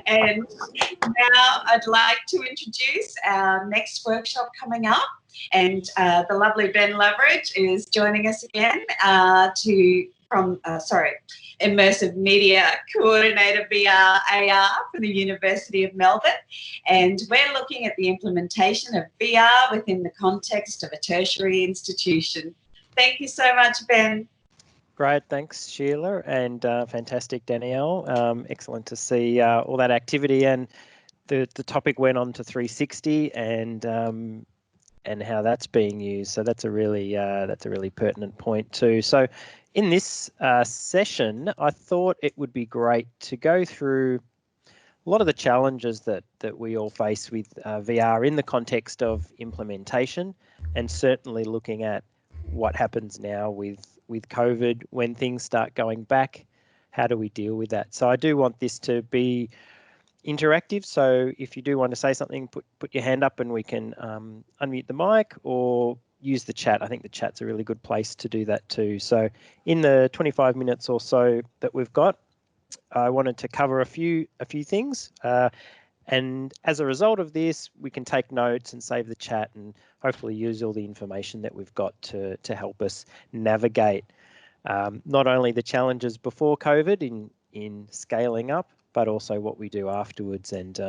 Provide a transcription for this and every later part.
And now I'd like to introduce our next workshop coming up. And the lovely Ben Loveridge is joining us again from Immersive Media Coordinator VR AR for the University of Melbourne. And we're looking at the implementation of VR within the context of a tertiary institution. Thank you so much, Ben. Great, thanks Sheila, and fantastic Danielle. Excellent to see all that activity, and the topic went on to 360 and how that's being used. So that's a really pertinent point too. So in this session, I thought it would be great to go through a lot of the challenges that we all face with VR in the context of implementation, and certainly looking at what happens now with COVID when things start going back. How do we deal with that? So I do want this to be interactive. So if you do want to say something, put your hand up and we can unmute the mic, or use the chat. I think the chat's a really good place to do that too. So in the 25 minutes or so that we've got, I wanted to cover a few things. And as a result of this, we can take notes and save the chat and hopefully use all the information that we've got to help us navigate not only the challenges before COVID in scaling up, but also what we do afterwards. And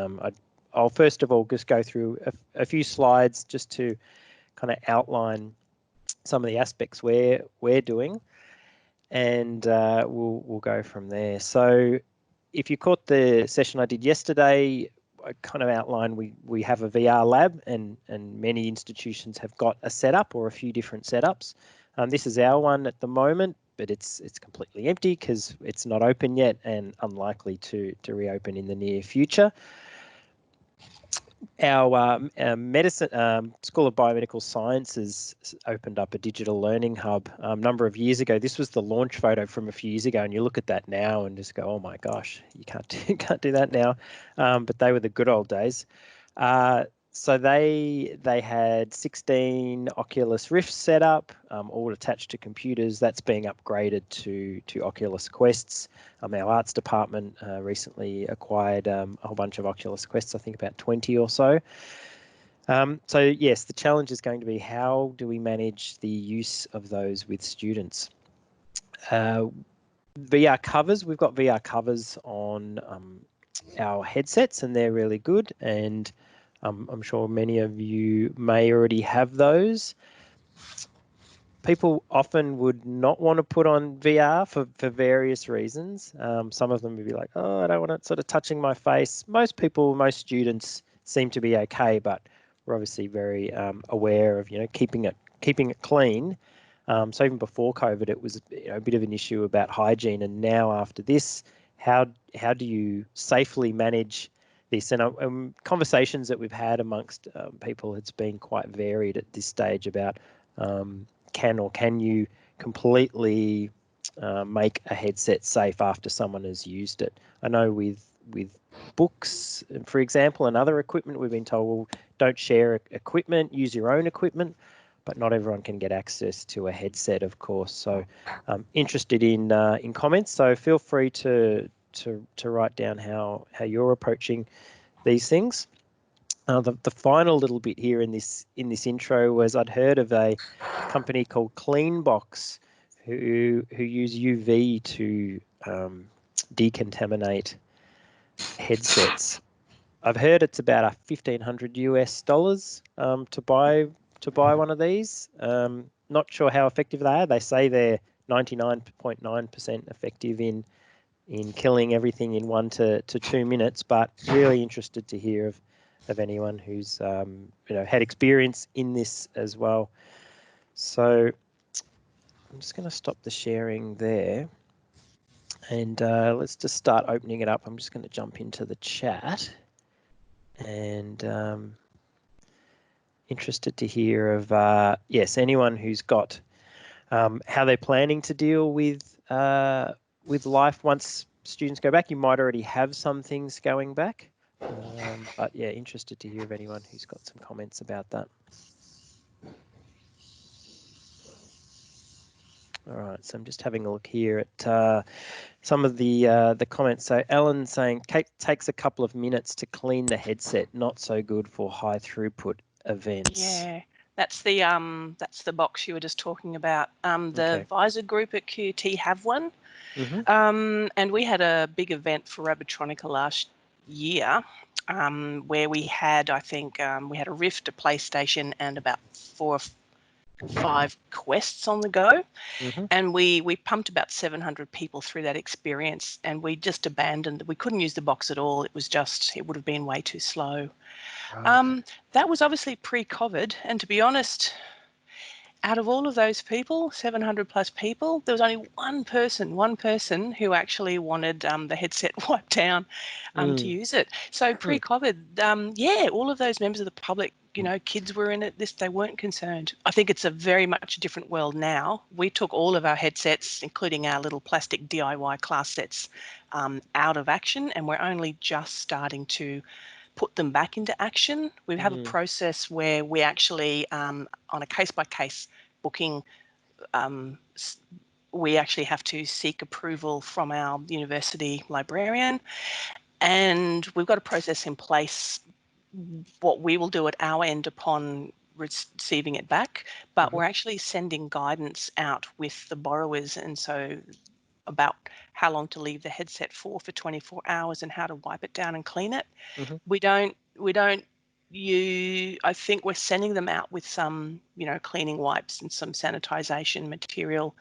I'll first of all just go through a few slides just to kind of outline some of the aspects we're doing, and we'll go from there. So if you caught the session I did yesterday, I kind of outlined we have a VR lab, and many institutions have got a setup or a few different setups. This is our one at the moment, but it's completely empty because it's not open yet and unlikely to reopen in the near future. Our medicine School of Biomedical Sciences opened up a digital learning hub a number of years ago. This was the launch photo from a few years ago, and you look at that now and just go, oh my gosh, you can't do that now. But they were the good old days. So they had 16 Oculus Rifts set up, all attached to computers. That's being upgraded to Oculus Quests. Our arts department recently acquired a whole bunch of Oculus Quests, I think about 20 or so. So yes, the challenge is going to be, how do we manage the use of those with students? VR covers, we've got VR covers on our headsets, and they're really good, and I'm sure many of you may already have those. People often would not want to put on VR for various reasons. Some of them would be like, oh, I don't want it sort of touching my face. Most students seem to be okay, but we're obviously very aware of keeping it clean. So even before COVID, it was a bit of an issue about hygiene, and now after this, how do you safely manage this? And conversations that we've had amongst people, it's been quite varied at this stage about can you completely make a headset safe after someone has used it. I know with books, for example, and other equipment, we've been told, well, don't share equipment, use your own equipment, but not everyone can get access to a headset, of course. So I'm interested in comments, so feel free to write down how you're approaching these things. The final little bit here in this intro was, I'd heard of a company called Cleanbox who use UV to decontaminate headsets. I've heard it's about $1,500 US to buy one of these. Not sure how effective they are. They say they're 99.9% effective in killing everything in 1 to 2 minutes, but really interested to hear of anyone who's had experience in this as well. So I'm just going to stop the sharing there, and let's just start opening it up. I'm just going to jump into the chat, and interested to hear of yes, anyone who's got how they're planning to deal with life once students go back. You might already have some things going back, but yeah, interested to hear of anyone who's got some comments about that. All right, so I'm just having a look here at some of the comments. So Ellen saying, Kate takes a couple of minutes to clean the headset, not so good for high throughput events. Yeah, that's the box you were just talking about. The Okay. advisor group at QT have one. Mm-hmm. And we had a big event for Robotronica last year, where we had, I think, we had a Rift, a PlayStation, and about 4 or 5 quests on the go. Mm-hmm. And we pumped about 700 people through that experience, and we just abandoned. We couldn't use the box at all. It would have been way too slow. Right. That was obviously pre-COVID, and to be honest, out of all of those people, 700 plus people, there was only one person who actually wanted the headset wiped down to use it. So pre-COVID, yeah, all of those members of the public, kids were in it. They weren't concerned. I think it's a very much a different world now. We took all of our headsets, including our little plastic DIY class sets, out of action, and we're only just starting to put them back into action. We have a process where we actually, on a case-by-case booking, we actually have to seek approval from our university librarian, and we've got a process in place what we will do at our end upon receiving it back, but we're actually sending guidance out with the borrowers, and so about how long to leave the headset for 24 hours and how to wipe it down and clean it. We don't I think we're sending them out with some, cleaning wipes and some sanitization material.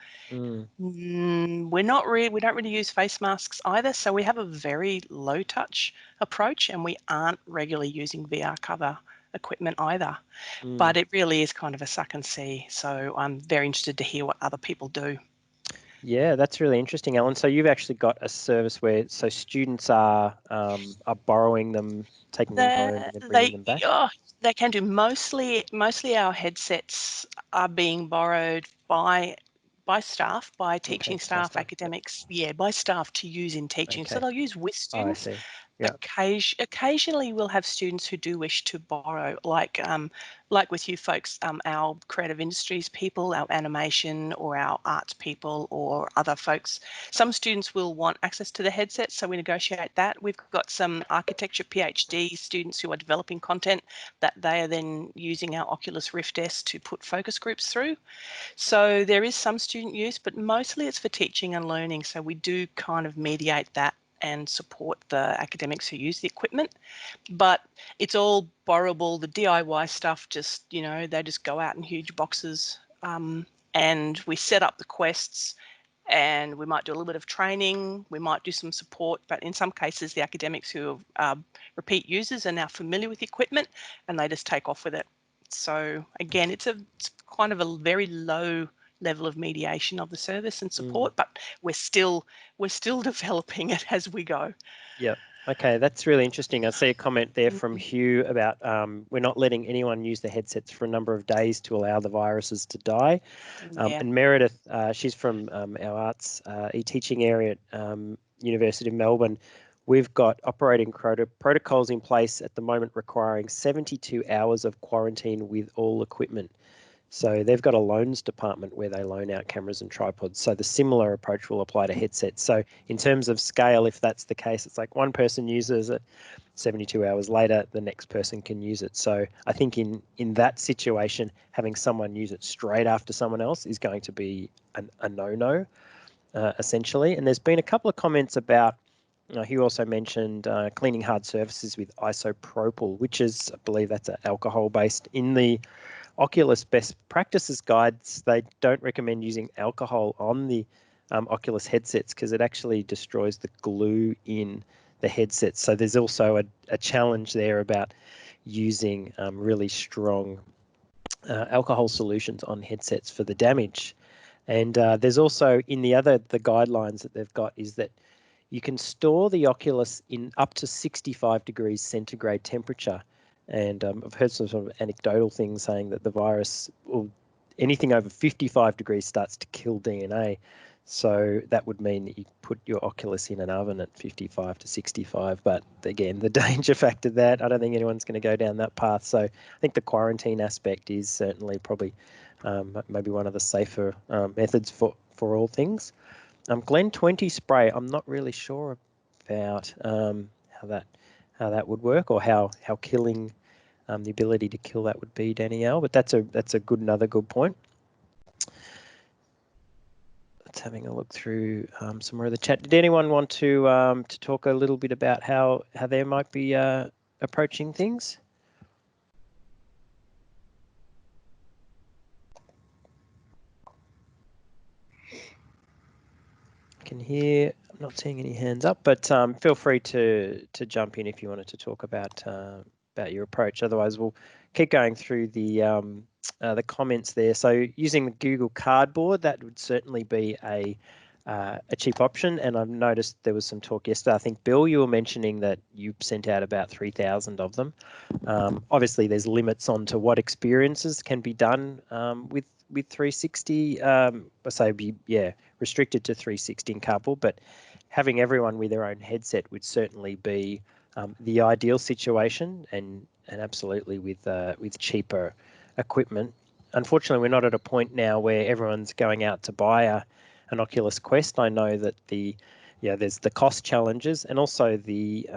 We don't really use face masks either, so we have a very low touch approach, and we aren't regularly using VR cover equipment either. But it really is kind of a suck and see. So I'm very interested to hear what other people do. Yeah, that's really interesting, Ellen. So you've actually got a service where students are borrowing them, taking them home, and then bringing them back. They can do. Mostly our headsets are being borrowed by staff, by teaching staff, academics, by staff to use in teaching. So they'll use with students. I see. Yeah. Occasionally we'll have students who do wish to borrow, like with you folks, our creative industries people, our animation or our arts people or other folks. Some students will want access to the headset, so we negotiate that. We've got some architecture PhD students who are developing content that they are then using our Oculus Rift S to put focus groups through. So there is some student use, but mostly it's for teaching and learning. So we do kind of mediate that and support the academics who use the equipment. But it's all borrowable. The DIY stuff, just, they just go out in huge boxes, and we set up the quests, and we might do a little bit of training. We might do some support, but in some cases, the academics who are repeat users are now familiar with the equipment, and they just take off with it. So again, it's kind of a very low level of mediation of the service and support, but we're still developing it as we go. Yeah. Okay, that's really interesting. I see a comment there from Hugh about we're not letting anyone use the headsets for a number of days to allow the viruses to die. And Meredith, she's from our arts e-teaching area at University of Melbourne. We've got operating protocols in place at the moment requiring 72 hours of quarantine with all equipment. So they've got a loans department where they loan out cameras and tripods. So the similar approach will apply to headsets. So in terms of scale, if that's the case, it's like one person uses it, 72 hours later, the next person can use it. So I think in that situation, having someone use it straight after someone else is going to be a no-no, essentially. And there's been a couple of comments about, Hugh also mentioned cleaning hard surfaces with isopropyl, which is, I believe that's alcohol-based. In the Oculus best practices guides, they don't recommend using alcohol on the Oculus headsets because it actually destroys the glue in the headsets. So there's also a challenge there about using really strong alcohol solutions on headsets for the damage. And there's also in the guidelines that they've got is that you can store the Oculus in up to 65 degrees centigrade temperature. And I've heard some sort of anecdotal things saying that the virus, or anything over 55 degrees, starts to kill DNA. So that would mean that you put your Oculus in an oven at 55 to 65. But again, the danger factor that I don't think anyone's going to go down that path. So I think the quarantine aspect is certainly probably maybe one of the safer methods for for all things. Glen 20 spray, I'm not really sure about how that would work, or how killing the ability to kill that would be, Danielle. But that's another good point. Let's having a look through some more of the chat. Did anyone want to talk a little bit about how they might be approaching things? I can hear, I'm not seeing any hands up, but feel free to jump in if you wanted to talk about your approach. Otherwise, we'll keep going through the comments there. So using the Google Cardboard, that would certainly be a cheap option. And I've noticed there was some talk yesterday. I think, Bill, you were mentioning that you sent out about 3,000 of them. Obviously, there's limits on to what experiences can be done with 360. Restricted to 360 in cardboard, but having everyone with their own headset would certainly be the ideal situation, and absolutely with cheaper equipment. Unfortunately, we're not at a point now where everyone's going out to buy an Oculus Quest. I know that there's the cost challenges, and also the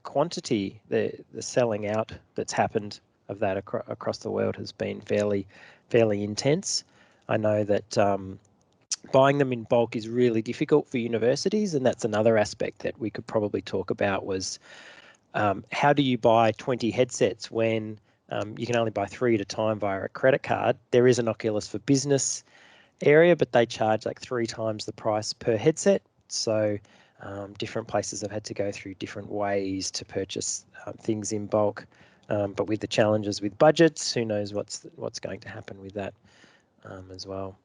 quantity, the selling out that's happened of that across the world has been fairly intense. I know that buying them in bulk is really difficult for universities, and that's another aspect that we could probably talk about was how do you buy 20 headsets when you can only buy 3 at a time via a credit card? There is an Oculus for Business area, but they charge like 3 times the price per headset. So different places have had to go through different ways to purchase things in bulk. But with the challenges with budgets, who knows what's going to happen with that as well.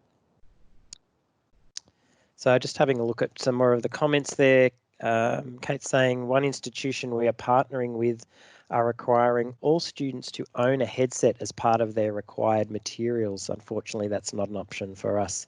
So just having a look at some more of the comments there. Kate's saying, one institution we are partnering with are requiring all students to own a headset as part of their required materials. Unfortunately, that's not an option for us.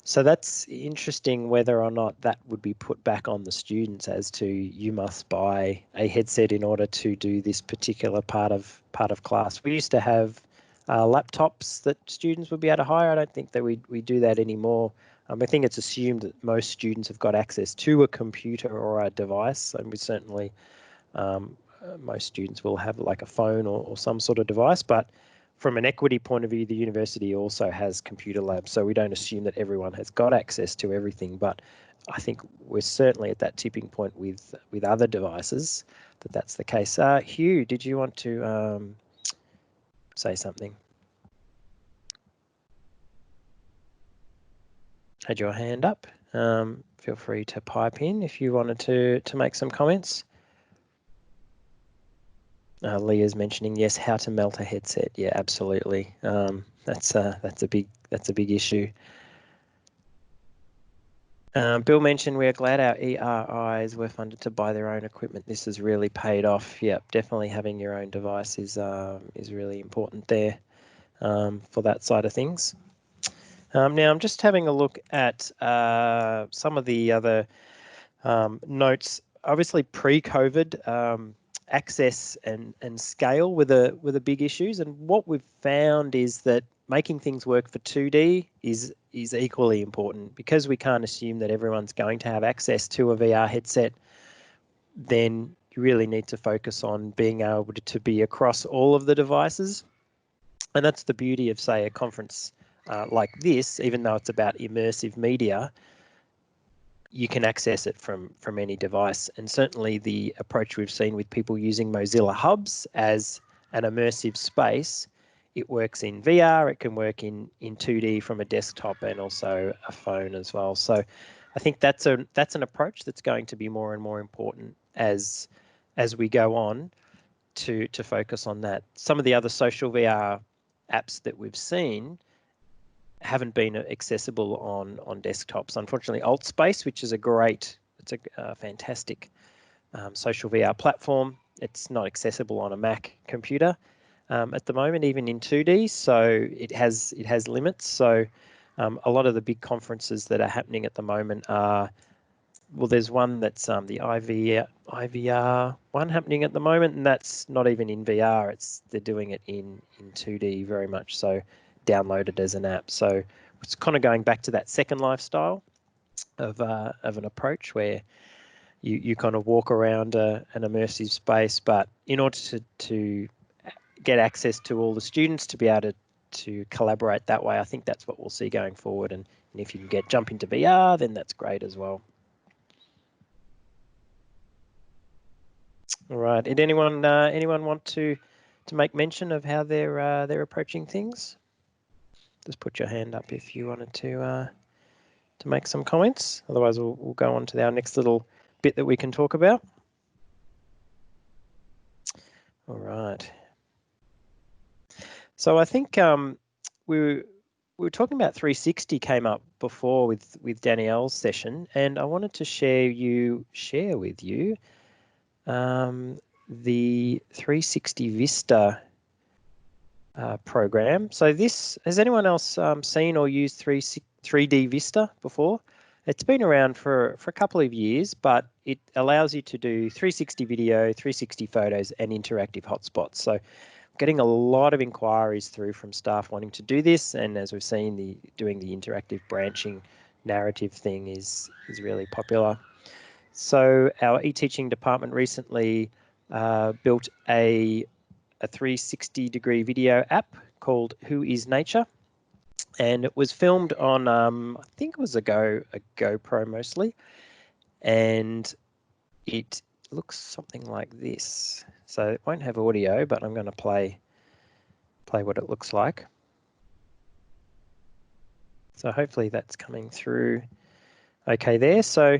So that's interesting whether or not that would be put back on the students as to you must buy a headset in order to do this particular part of class. We used to have laptops that students would be able to hire. I don't think that we do that anymore. I think it's assumed that most students have got access to a computer or a device, and we certainly most students will have like a phone or some sort of device, but from an equity point of view, the university also has computer labs, so we don't assume that everyone has got access to everything. But I think we're certainly at that tipping point with other devices that's the case. Hugh, did you want to say something? Had your hand up. Feel free to pipe in if you wanted to make some comments. Leah's mentioning, yes, how to melt a headset. Yeah, absolutely. That's a big issue. Bill mentioned we are glad our ERIs were funded to buy their own equipment. This has really paid off. Yep, definitely having your own device is really important there for that side of things. Now I'm just having a look at some of the other notes. Obviously, pre-COVID, access and scale were the big issues, and what we've found is that making things work for 2D is equally important. Because we can't assume that everyone's going to have access to a VR headset, then you really need to focus on being able to be across all of the devices. And that's the beauty of, say, a conference like this. Even though it's about immersive media, you can access it from any device. And certainly the approach we've seen with people using Mozilla Hubs as an immersive space, it works in VR, it can work in 2D from a desktop and also a phone as well. So I think that's an approach that's going to be more and more important as we go on to focus on that. Some of the other social VR apps that we've seen haven't been accessible on desktops. Unfortunately, AltSpace, which is it's a fantastic social VR platform, it's not accessible on a Mac computer at the moment, even in 2D. So it has limits. So a lot of the big conferences that are happening at the moment are, well, there's one that's the IVR one happening at the moment, and that's not even in VR. They're doing it in 2D very much so, downloaded as an app. So it's kind of going back to that second lifestyle of an approach where you kind of walk around an immersive space, but in order to get access to all the students to be able to collaborate that way, I think that's what we'll see going forward. And if you can jump into VR, then that's great as well. All right. Did anyone want to make mention of how they're approaching things? Just put your hand up if you wanted to make some comments. Otherwise, we'll go on to our next little bit that we can talk about. All right. So I think we were talking about 360 came up before with Danielle's session, and I wanted to share with you the 360 Vista program. So has anyone else seen or used 3D Vista before? It's been around for a couple of years, but it allows you to do 360 video, 360 photos, and interactive hotspots. So getting a lot of inquiries through from staff wanting to do this, and as we've seen, doing the interactive branching narrative thing is really popular. So our e-teaching department recently built a 360-degree video app called Who is Nature, and it was filmed on I think it was a GoPro mostly, and it looks something like this. So it won't have audio, but I'm going to play what it looks like. So hopefully that's coming through okay there. So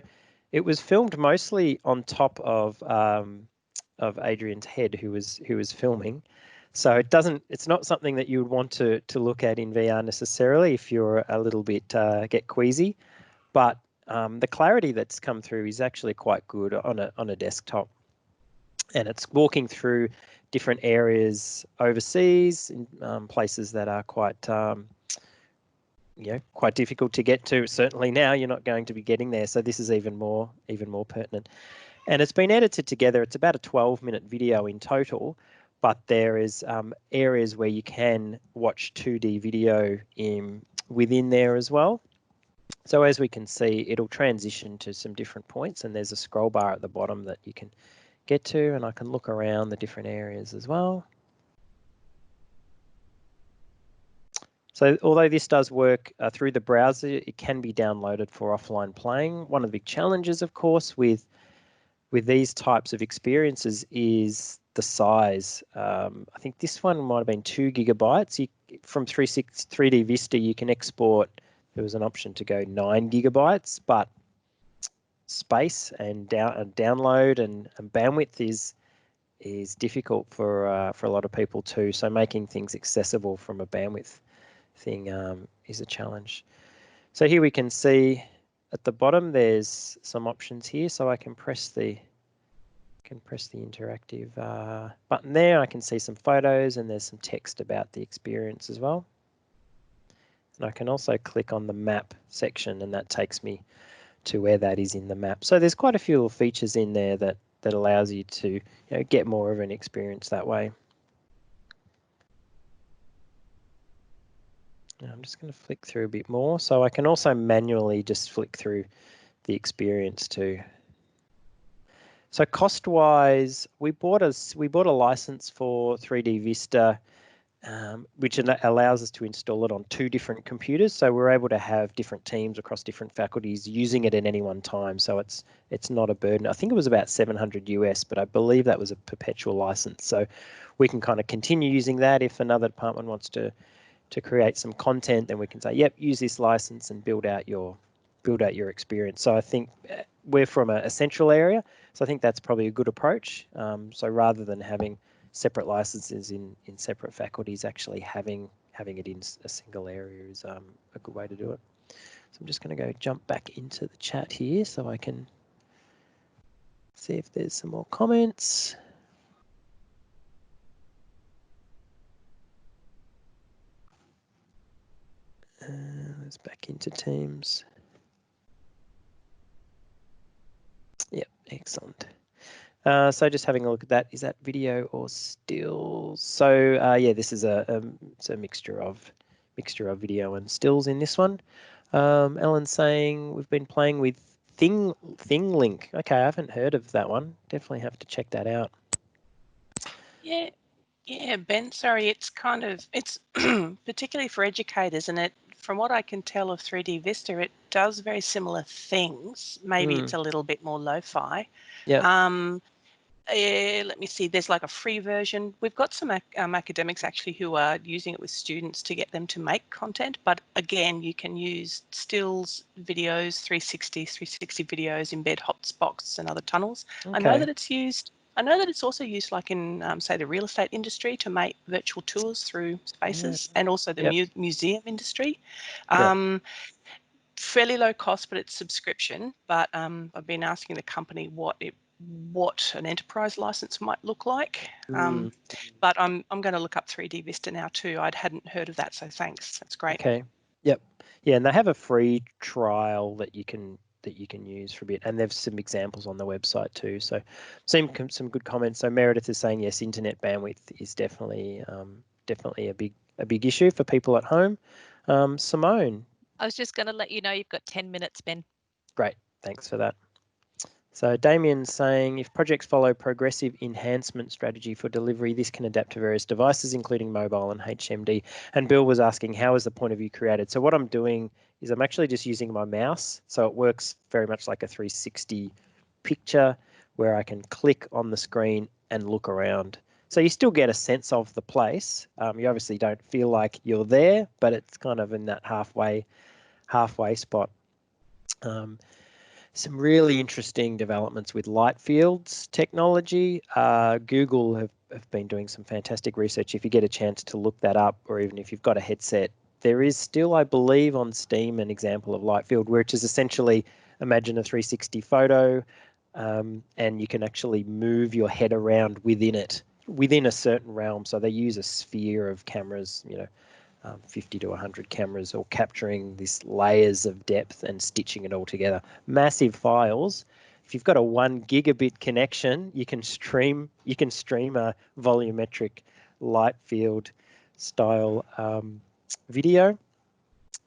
it was filmed mostly on top of Adrian's head, who was filming. So it's not something that you would want to look at in VR necessarily if you're a little bit get queasy, but the clarity that's come through is actually quite good on a desktop, and it's walking through different areas overseas in places that are quite quite difficult to get to. Certainly now you're not going to be getting there, so this is even more pertinent. And it's been edited together. It's about a 12-minute video in total, but there is areas where you can watch 2D video within there as well. So as we can see, it'll transition to some different points, and there's a scroll bar at the bottom that you can get to, and I can look around the different areas as well. So although this does work through the browser, it can be downloaded for offline playing. One of the big challenges, of course, with these types of experiences is the size. I think this one might have been 2 gigabytes. From 3D Vista, you can export. There was an option to go 9 gigabytes, but space and download and bandwidth is difficult for a lot of people too. So making things accessible from a bandwidth thing is a challenge. So here we can see at the bottom there's some options here. So I can press the interactive button there. I can see some photos, and there's some text about the experience as well. And I can also click on the map section, and that takes me to where that is in the map. So there's quite a few little features in there that allows you to get more of an experience that way. Now I'm just going to flick through a bit more. So I can also manually just flick through the experience too. So cost-wise, we bought a license for 3D Vista, which allows us to install it on 2 different computers. So we're able to have different teams across different faculties using it at any one time. So it's not a burden. I think it was about $700 US, but I believe that was a perpetual license. So we can kind of continue using that. If another department wants to create some content, then we can say, yep, use this license and build out your experience. So I think we're from a central area, so I think that's probably a good approach. So rather than having separate licenses in separate faculties, actually having it in a single area is a good way to do it. So I'm just going to go jump back into the chat here so I can see if there's some more comments. Let's back into Teams. Yep, excellent. So just having a look at that, is that video or still? So yeah, this is it's a mixture of mixture of video and stills in this one. Ellen's saying we've been playing with ThingLink. Okay, I haven't heard of that one. Definitely have to check that out. Yeah, Ben, sorry, it's particularly for educators, and from what I can tell of 3D Vista, it does very similar things. Maybe it's a little bit more lo-fi. Yeah. Let me see, there's like a free version. We've got some academics actually who are using it with students to get them to make content, but again, you can use stills, videos, 360 videos, embed hotspots and other tunnels. Okay. I know that it's also used like in, say, the real estate industry to make virtual tours through spaces, and also the museum industry. Fairly low cost, but it's subscription. But I've been asking the company what an enterprise license might look like. But I'm going to look up 3D Vista now too. I hadn't heard of that, so thanks. That's great. Okay. Yep. Yeah, and they have a free trial that you can use for a bit, and there's some examples on the website too. So, some good comments. So Meredith is saying yes, internet bandwidth is definitely a big issue for people at home. Simone. I was just going to let you know you've got 10 minutes, Ben. Great, thanks for that. So Damien's saying if projects follow progressive enhancement strategy for delivery, this can adapt to various devices, including mobile and HMD. And Bill was asking, how is the point of view created? So what I'm doing is I'm actually just using my mouse. So it works very much like a 360 picture where I can click on the screen and look around. So you still get a sense of the place. You obviously don't feel like you're there, but it's kind of in that halfway spot. Some really interesting developments with light fields technology. Google have been doing some fantastic research. If you get a chance to look that up, or even if you've got a headset, there is still, I believe, on Steam an example of light field, which is essentially, imagine a 360 photo, and you can actually move your head around within it, within a certain realm. So they use a sphere of cameras, 50 to 100 cameras, all capturing these layers of depth and stitching it all together. Massive files. If you've got a 1 gigabit connection, you can stream a volumetric light field style video.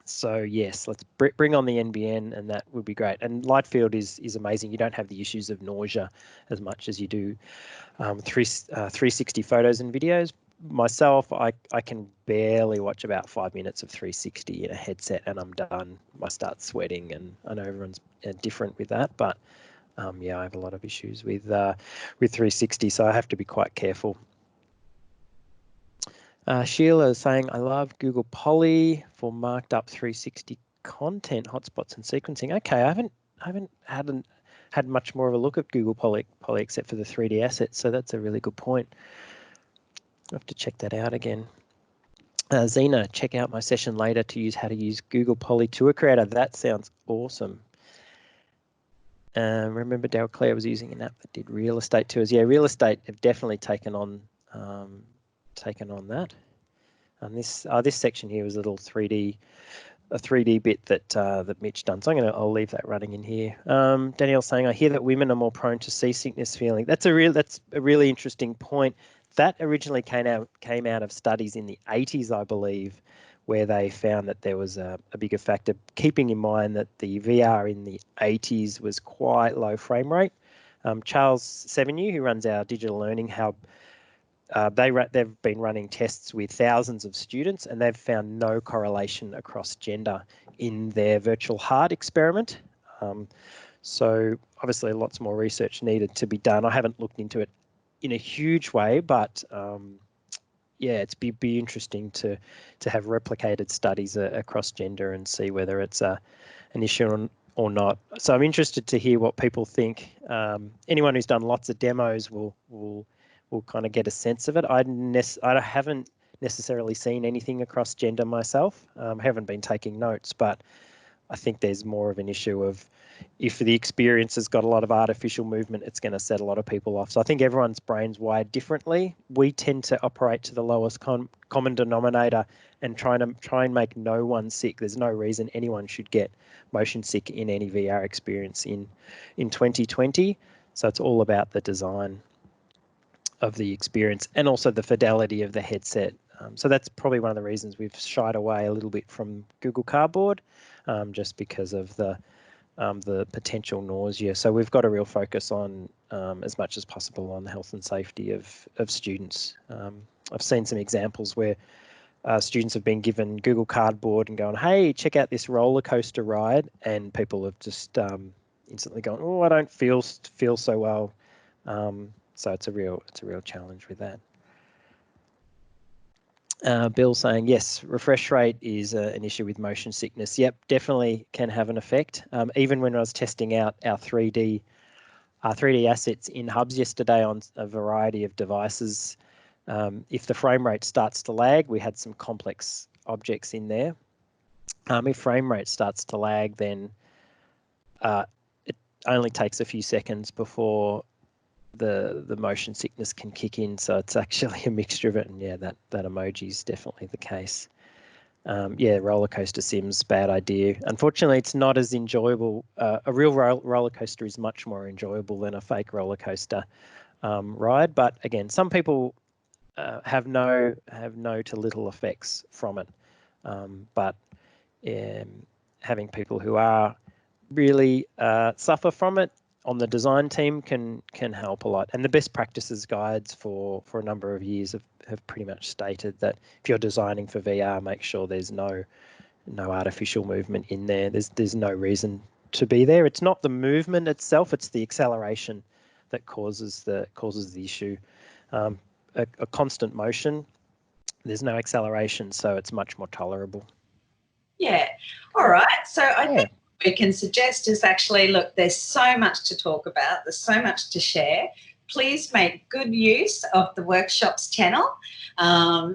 So yes, let's bring on the NBN, and that would be great. And light field is amazing. You don't have the issues of nausea as much as you do 360 photos and videos. Myself, I can barely watch about 5 minutes of 360 in a headset and I'm done. I start sweating, and I know everyone's different with that, but yeah, I have a lot of issues with 360, so I have to be quite careful. Sheila is saying, I love Google Poly for marked up 360 content, hotspots and sequencing. Okay, I haven't had much more of a look at Google Poly except for the 3D assets, so that's a really good point. I'll have to check that out again. Zena, check out my session later to use how to use Google Poly Tour Creator. That sounds awesome. Remember Daryl Clare was using an app that did real estate tours. Yeah, real estate have definitely taken on that. And this section here was a little 3D bit that Mitch done. So I'll leave that running in here. Danielle's saying, I hear that women are more prone to seasickness feeling. That's a really interesting point. That originally came out of studies in the 80s, I believe, where they found that there was a bigger factor, keeping in mind that the VR in the 80s was quite low frame rate. Charles Sevigny, who runs our digital learning hub, they've been running tests with thousands of students, and they've found no correlation across gender in their virtual heart experiment. So obviously lots more research needed to be done. I haven't looked into it in a huge way, but yeah, it's be interesting to have replicated studies across gender and see whether it's an issue or not. So I'm interested to hear what people think. Anyone who's done lots of demos will kind of get a sense of it. I haven't necessarily seen anything across gender myself. I haven't been taking notes, but I think there's more of an issue of if the experience has got a lot of artificial movement, it's going to set a lot of people off. So I think everyone's brain's wired differently. We tend to operate to the lowest common denominator and try and make no one sick. There's no reason anyone should get motion sick in any VR experience in 2020. So it's all about the design of the experience and also the fidelity of the headset. So that's probably one of the reasons we've shied away a little bit from Google Cardboard, just because of the potential nausea. So we've got a real focus on, as much as possible, on the health and safety of students. I've seen some examples where students have been given Google Cardboard and going, hey, check out this roller coaster ride, and people have just instantly gone, oh, I don't feel so well. So it's a real challenge with that. Bill saying, yes, refresh rate is an issue with motion sickness. Yep, definitely can have an effect. Even when I was testing out our 3D assets in hubs yesterday on a variety of devices, if the frame rate starts to lag, we had some complex objects in there. If frame rate starts to lag, then it only takes a few seconds before the motion sickness can kick in. So it's actually a mixture of it, and yeah, that emoji is definitely the case. Yeah, roller coaster sims, bad idea. Unfortunately, it's not as enjoyable. A real roller coaster is much more enjoyable than a fake roller coaster ride. But again, some people have no to little effects from it. But having people who are really suffer from it on the design team can help a lot. And the best practices guides for a number of years have pretty much stated that if you're designing for VR, make sure there's no artificial movement in there. There's no reason to be there. It's not the movement itself, it's the acceleration that causes the issue. A constant motion, there's no acceleration, so it's much more tolerable. Yeah. All right. So I think we can suggest is actually, look, there's so much to talk about. There's so much to share. Please make good use of the workshops channel,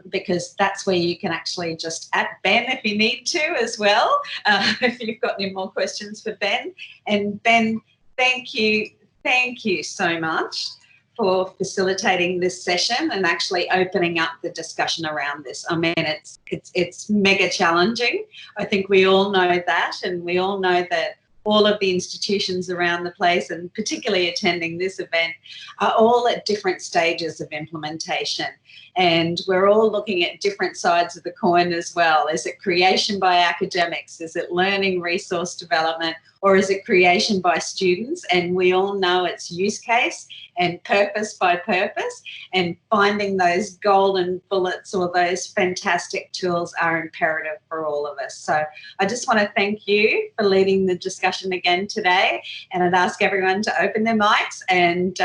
because that's where you can actually just at Ben if you need to as well, if you've got any more questions for Ben. And Ben, thank you so much for facilitating this session and actually opening up the discussion around this. I mean, it's mega challenging. I think we all know that, and we all know that all of the institutions around the place, and particularly attending this event, are all at different stages of implementation. And we're all looking at different sides of the coin as well. Is it creation by academics? Is it learning resource development? Or is it creation by students? And we all know it's use case and purpose by purpose, and finding those golden bullets or those fantastic tools are imperative for all of us. So I just want to thank you for leading the discussion again today, and I'd ask everyone to open their mics, and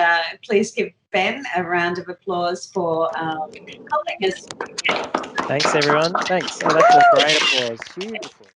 please give Ben a round of applause for helping us. Thanks, everyone. Thanks. Oh, that's a great applause. Huge applause.